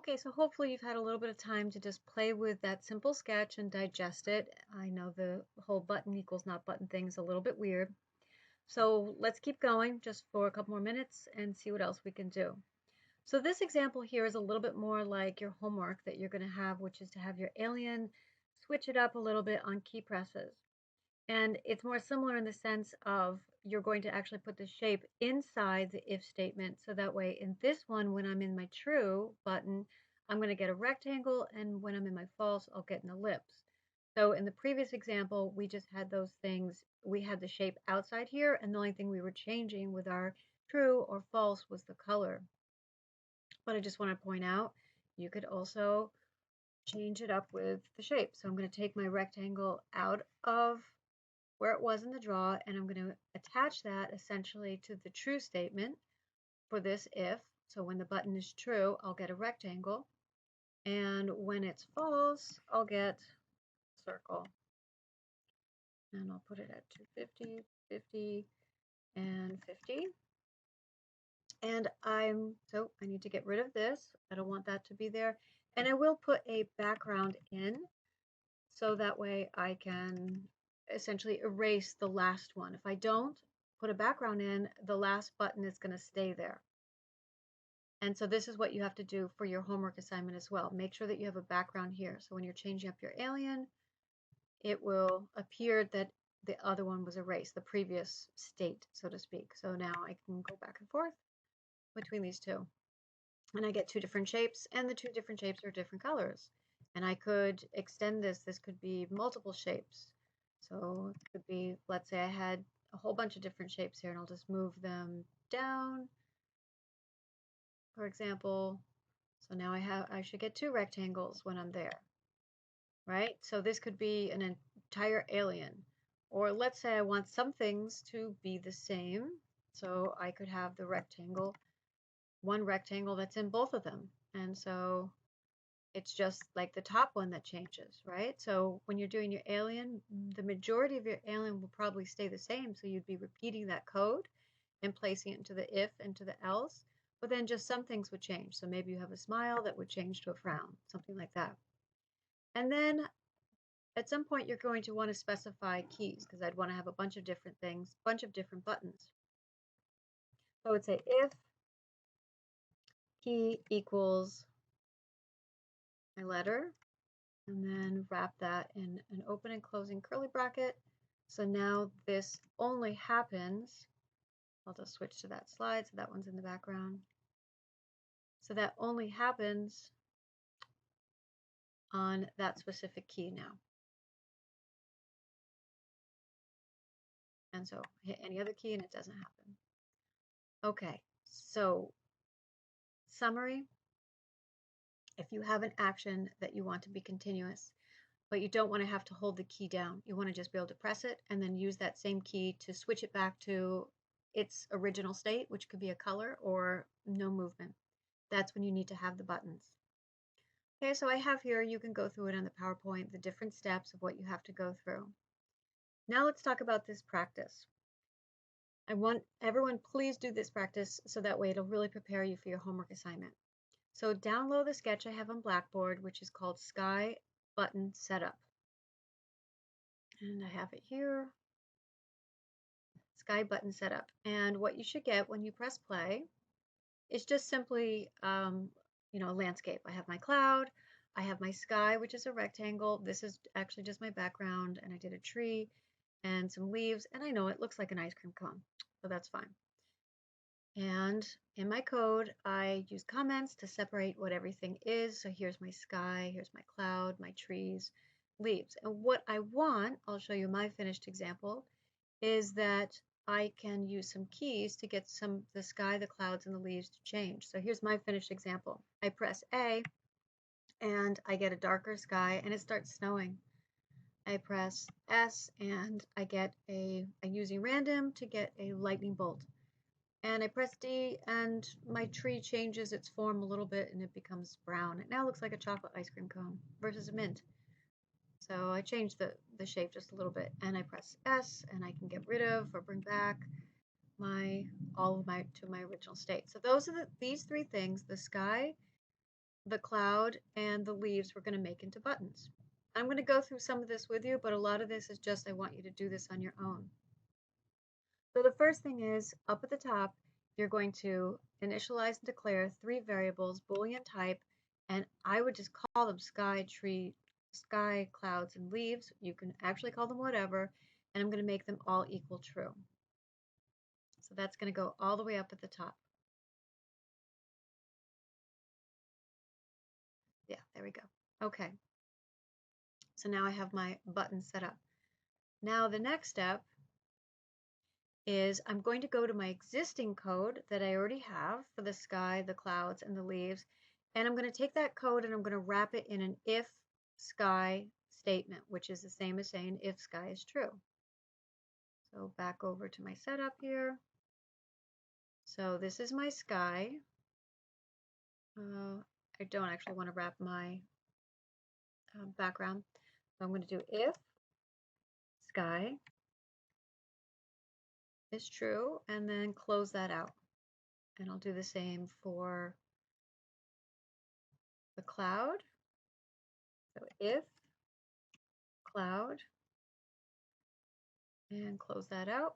Okay, so hopefully you've had a little bit of time to just play with that simple sketch and digest it. I know the whole button equals not button thing is a little bit weird. So let's keep going just for a couple more minutes and see what else we can do. So this example here is a little bit more like your homework that you're going to have, which is to have your alien switch it up a little bit on key presses. And it's more similar in the sense of you're going to actually put the shape inside the if statement. So that way in this one, when I'm in my true button, I'm going to get a rectangle. And when I'm in my false, I'll get an ellipse. So in the previous example, we just had those things. We had the shape outside here, and the only thing we were changing with our true or false was the color. But I just want to point out, you could also change it up with the shape. So I'm going to take my rectangle out of where it was in the draw, and I'm going to attach that essentially to the true statement for this if. So when the button is true, I'll get a rectangle, and when it's false, I'll get a circle. And I'll put it at 250, 50, and 50. And I need to get rid of this. I don't want that to be there. And I will put a background in so that way I can essentially erase the last one. If I don't put a background in, the last button is going to stay there. And so this is what you have to do for your homework assignment as well. Make sure that you have a background here. So when you're changing up your alien, it will appear that the other one was erased, the previous state, so to speak. So now I can go back and forth between these two. And I get two different shapes, and the two different shapes are different colors. And I could extend this. This could be multiple shapes. So it could be, let's say I had a whole bunch of different shapes here, and I'll just move them down, for example. So now I should get two rectangles when I'm there, right? So this could be an entire alien. Or let's say I want some things to be the same. So I could have the rectangle, one rectangle that's in both of them. And so it's just like the top one that changes, right? So when you're doing your alien, the majority of your alien will probably stay the same. So you'd be repeating that code and placing it into the if and to the else, but then just some things would change. So maybe you have a smile that would change to a frown, something like that. And then at some point you're going to want to specify keys because I'd want to have a bunch of different things, bunch of different buttons. So I would say if key equals my letter, and then wrap that in an open and closing curly bracket. So now this only happens, I'll just switch to that slide so that one's in the background. So that only happens on that specific key now. And so hit any other key and it doesn't happen. Okay, so summary. If you have an action that you want to be continuous, but you don't want to have to hold the key down, you want to just be able to press it and then use that same key to switch it back to its original state, which could be a color or no movement. That's when you need to have the buttons. Okay, so I have here, you can go through it on the PowerPoint, the different steps of what you have to go through. Now let's talk about this practice. I want everyone, please do this practice so that way it'll really prepare you for your homework assignment. So download the sketch I have on Blackboard, which is called Sky Button Setup. And I have it here. Sky Button Setup. And what you should get when you press play is just simply, a landscape. I have my cloud, I have my sky, which is a rectangle. This is actually just my background, and I did a tree and some leaves, and I know it looks like an ice cream cone, so that's fine. And in my code, I use comments to separate what everything is. So here's my sky, here's my cloud, my trees, leaves. And what I want, I'll show you my finished example, is that I can use some keys to get the sky, the clouds, and the leaves to change. So here's my finished example. I press A, and I get a darker sky, and it starts snowing. I press S, and I'm using random to get a lightning bolt. And I press D, and my tree changes its form a little bit, and it becomes brown. It now looks like a chocolate ice cream cone versus a mint. So I changed the shape just a little bit, and I press S, and I can get rid of or bring back all of my to my original state. So those are these three things: the sky, the cloud and the leaves we're going to make into buttons. I'm going to go through some of this with you, but a lot of this is just I want you to do this on your own. So the first thing is up at the top, you're going to initialize and declare 3 variables, Boolean type, and I would just call them sky, tree, sky, clouds, and leaves. You can actually call them whatever, and I'm going to make them all equal true. So that's going to go all the way up at the top. Yeah, there we go. Okay. So now I have my button set up. Now the next step is I'm going to go to my existing code that I already have for the sky, the clouds, and the leaves, and I'm going to take that code and I'm going to wrap it in an if sky statement, which is the same as saying if sky is true. So back over to my setup here. So this is my sky. I don't actually want to wrap my background. So I'm going to do if sky is true and then close that out. And I'll do the same for the cloud. So if cloud and close that out.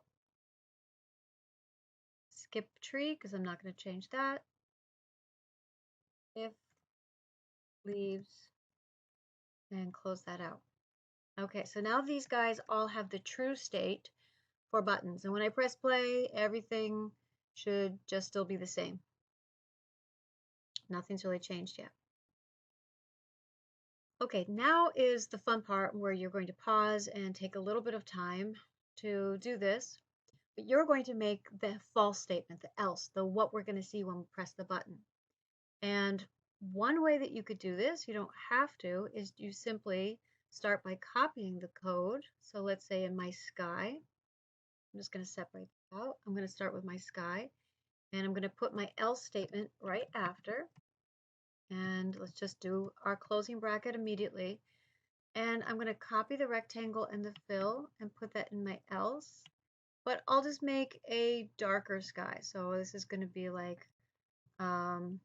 Skip tree because I'm not going to change that. If leaves and close that out. Okay, so now these guys all have the true state for buttons. And when I press play, everything should just still be the same. Nothing's really changed yet. Okay, now is the fun part where you're going to pause and take a little bit of time to do this. But you're going to make the false statement, the else, the what we're going to see when we press the button. And one way that you could do this, you don't have to, is you simply start by copying the code. So let's say in my sky, I'm just going to separate that out. I'm going to start with my sky, and I'm going to put my else statement right after. And let's just do our closing bracket immediately. And I'm going to copy the rectangle and the fill and put that in my else. But I'll just make a darker sky. So this is going to be like, I'm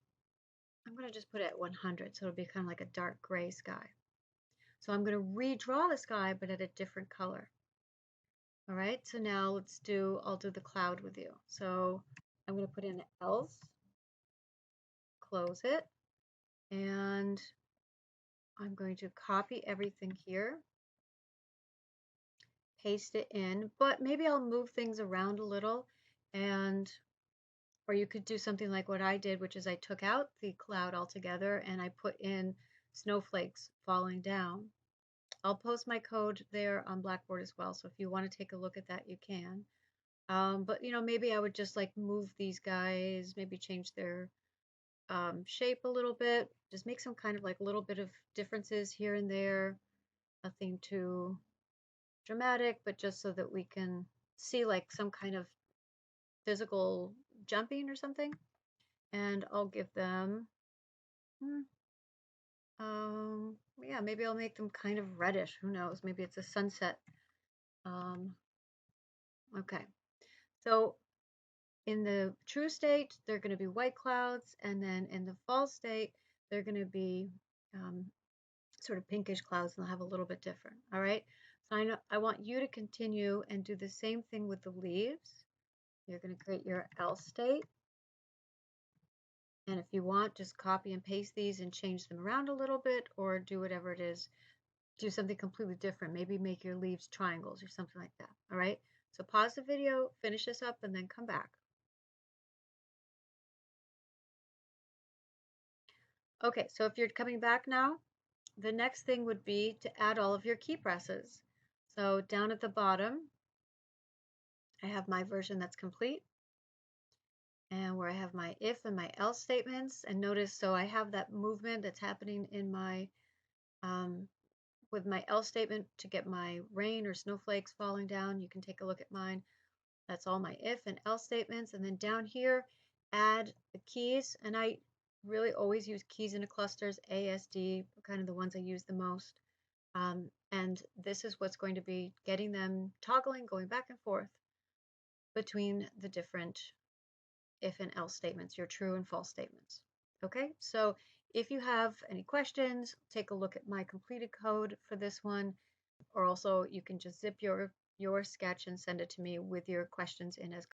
going to just put it at 100. So it'll be kind of like a dark gray sky. So I'm going to redraw the sky, but at a different color. All right, so now I'll do the cloud with you. So I'm going to put in else, close it, and I'm going to copy everything here, paste it in, but maybe I'll move things around a little, or you could do something like what I did, which is I took out the cloud altogether and I put in snowflakes falling down. I'll post my code there on Blackboard as well, so if you want to take a look at that, you can. But maybe I would just like move these guys, maybe change their shape a little bit, just make some kind of like little bit of differences here and there. Nothing too dramatic, but just so that we can see like some kind of physical jumping or something. And I'll give them, yeah, maybe I'll make them kind of reddish. Who knows? Maybe it's a sunset. Okay, so in the true state, they're going to be white clouds, and then in the false state, they're going to be sort of pinkish clouds, and they'll have a little bit different. All right, so I want you to continue and do the same thing with the leaves. You're going to create your else state, and if you want, just copy and paste these and change them around a little bit, or do whatever it is. Do something completely different. Maybe make your leaves triangles or something like that. All right, so pause the video, finish this up, and then come back. Okay, so if you're coming back now, the next thing would be to add all of your key presses. So down at the bottom, I have my version that's complete, and where I have my if and my else statements. And notice, so I have that movement that's happening in my with my else statement to get my rain or snowflakes falling down. You can take a look at mine. That's all my if and else statements. And then down here, add the keys. And I really always use keys into clusters, A, S, D, kind of the ones I use the most. And this is what's going to be getting them toggling, going back and forth between the different if and else statements, your true and false statements. Okay, so If you have any questions, take a look at my completed code for this one, or also you can just zip your sketch and send it to me with your questions in as